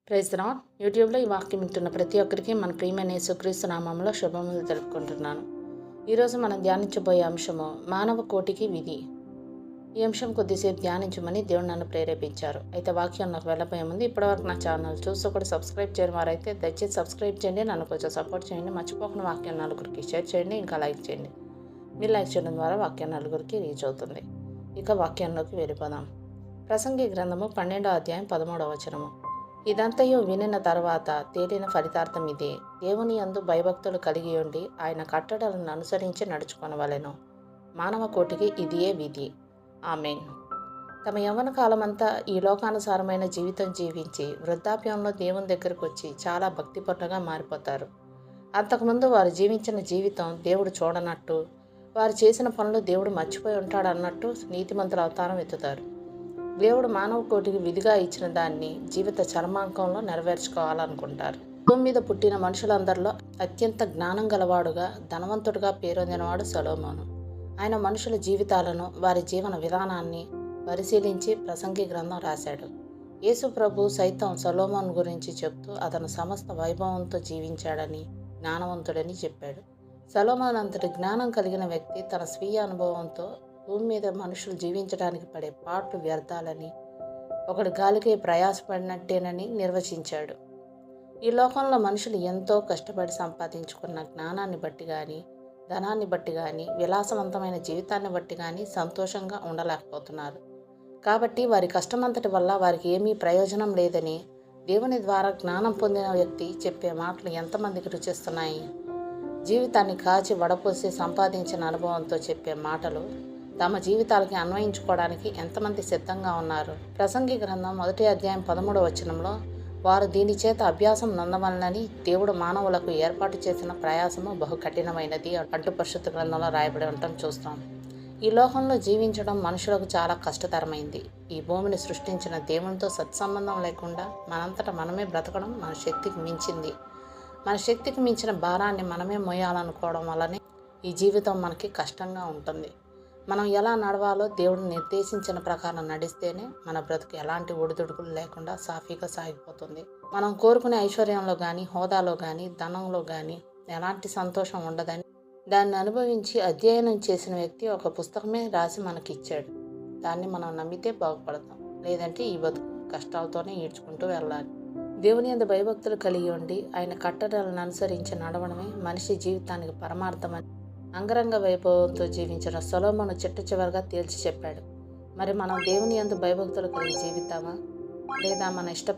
Praise the lord. యూట్యూబ్లో ఈ వాక్యం వింటున్న ప్రతి ఒక్కరికి మన ప్రియమైన యేసుక్రీస్తు నామములో శుభములు తెలుపుకుంటున్నాను. ఈరోజు మనం ధ్యానించబోయే అంశము మానవ కోటికి విధి. ఈ అంశం కొద్దిసేపు ధ్యానించమని దేవుడు నన్ను ప్రేరేపించారు. అయితే వాక్యంలోకి వెళ్ళబోయే ముందు ఇప్పటివరకు నా ఛానల్ చూస్తూ కూడా సబ్స్క్రైబ్ చేయని వారైతే దయచేసి సబ్స్క్రైబ్ చేయండి, నన్ను కొంచెం సపోర్ట్ చేయండి. మర్చిపోకుండా వాక్యం నలుగురికి షేర్ చేయండి, ఇంకా లైక్ చేయండి. మీరు లైక్ చేయడం ద్వారా వాక్యం నలుగురికి రీచ్ అవుతుంది. ఇక వాక్యంలోకి వెళ్ళిపోదాం. ప్రసంగి గ్రంథము 12వ అధ్యాయం 13వ వచనము. ఇదంతయు వినిన తర్వాత తేలిన ఫలితార్థం ఇదే: దేవుని యందు భయభక్తులు కలిగి ఉండి ఆయన కట్టడలను అనుసరించి నడుచుకొనవలెను. మానవ కోటికి ఇదియే విధి. ఆమేన్. తమ యవ్వన కాలమంతా ఈ లోకానుసారమైన జీవితం జీవించి వృద్ధాప్యంలో దేవుని దగ్గరకు వచ్చి చాలా భక్తిపరులుగా మారిపోతారు. అంతకుముందు వారు జీవించిన జీవితం దేవుడు చూడనట్టు, వారు చేసిన పనులు దేవుడు మర్చిపోయి ఉంటాడన్నట్టు నీతిమంతుల అవతారం ఎత్తుతారు. దేవుడు మానవ కోటికి విధిగా ఇచ్చిన దాన్ని జీవిత చర్మాంకంలో నెరవేర్చుకోవాలనుకుంటారు. భూమి మీద పుట్టిన మనుషులందరిలో అత్యంత జ్ఞానం గలవాడుగా, ధనవంతుడుగా పేరొందినవాడు సొలొమోను. ఆయన మనుషుల జీవితాలను, వారి జీవన విధానాన్ని పరిశీలించి ప్రసంగి గ్రంథం రాశాడు. యేసు ప్రభు సైతం సొలొమోను గురించి చెప్తూ అతను సమస్త వైభవంతో జీవించాడని, జ్ఞానవంతుడని చెప్పాడు. సొలొమోను అంతటి జ్ఞానం కలిగిన వ్యక్తి తన స్వీయ అనుభవంతో భూమి మీద మనుషులు జీవించడానికి పడే పాట్లు వ్యర్థాలని, ఒకడు గాలికి ప్రయాసపడినట్టేనని నిర్వచించాడు. ఈ లోకంలో మనుషులు ఎంతో కష్టపడి సంపాదించుకున్న జ్ఞానాన్ని బట్టి కానీ, ధనాన్ని బట్టి కానీ, విలాసవంతమైన జీవితాన్ని బట్టి కానీ సంతోషంగా ఉండలేకపోతున్నారు. కాబట్టి వారి కష్టమంతటి వల్ల వారికి ఏమీ ప్రయోజనం లేదని దేవుని ద్వారా జ్ఞానం పొందిన వ్యక్తి చెప్పే మాటలు ఎంతమందికి రుచిస్తున్నాయి? జీవితాన్ని కాచి వడపోసి సంపాదించిన అనుభవంతో చెప్పే మాటలు తమ జీవితాలకి అన్వయించుకోవడానికి ఎంతమంది సిద్ధంగా ఉన్నారు? ప్రసంగి గ్రంథం 1వ అధ్యాయం 13వ వచనంలో వారు దీని చేత అభ్యాసం నొందవలనని దేవుడు మానవులకు ఏర్పాటు చేసిన ప్రయాసము బహు కఠినమైనది అంటూ పరిశుద్ధ గ్రంథంలో రాయబడి ఉండటం చూస్తాం. ఈ లోకంలో జీవించడం మనుషులకు చాలా కష్టతరమైంది. ఈ భూమిని సృష్టించిన దేవునితో సత్సంబంధం లేకుండా మనంతటా మనమే బ్రతకడం మన శక్తికి మించింది. మన శక్తికి మించిన భారాన్ని మనమే మోయాలనుకోవడం వల్లనే ఈ జీవితం మనకి కష్టంగా ఉంటుంది. మనం ఎలా నడవాలో దేవుడు నిర్దేశించిన ప్రకారం నడిస్తేనే మన బ్రతుకు ఎలాంటి ఒడిదుడుకులు లేకుండా సాఫీగా సాగిపోతుంది. మనం కోరుకునే ఐశ్వర్యంలో కానీ, హోదాలో కానీ, ధనంలో కానీ ఎలాంటి సంతోషం ఉండదని దాన్ని అనుభవించి అధ్యయనం చేసిన వ్యక్తి ఒక పుస్తకమే రాసి మనకిచ్చాడు. దాన్ని మనం నమ్మితే బాగుపడతాం, లేదంటే ఈ బతుకు కష్టాలతోనే ఈడ్చుకుంటూ వెళ్ళాలి. దేవుని యందు భయభక్తులు కలిగి ఉండి ఆయన కట్టడలను అనుసరించి నడవడమే మనిషి జీవితానికి పరమార్థమని అంగరంగ వైభవంతో జీవించిన సొలొమోను చిట్ట చివరిగా తేల్చి చెప్పాడు. మరి మనం దేవుని యందు భయభక్తులు కలిగి జీవితామా, లేదా మన ఇష్ట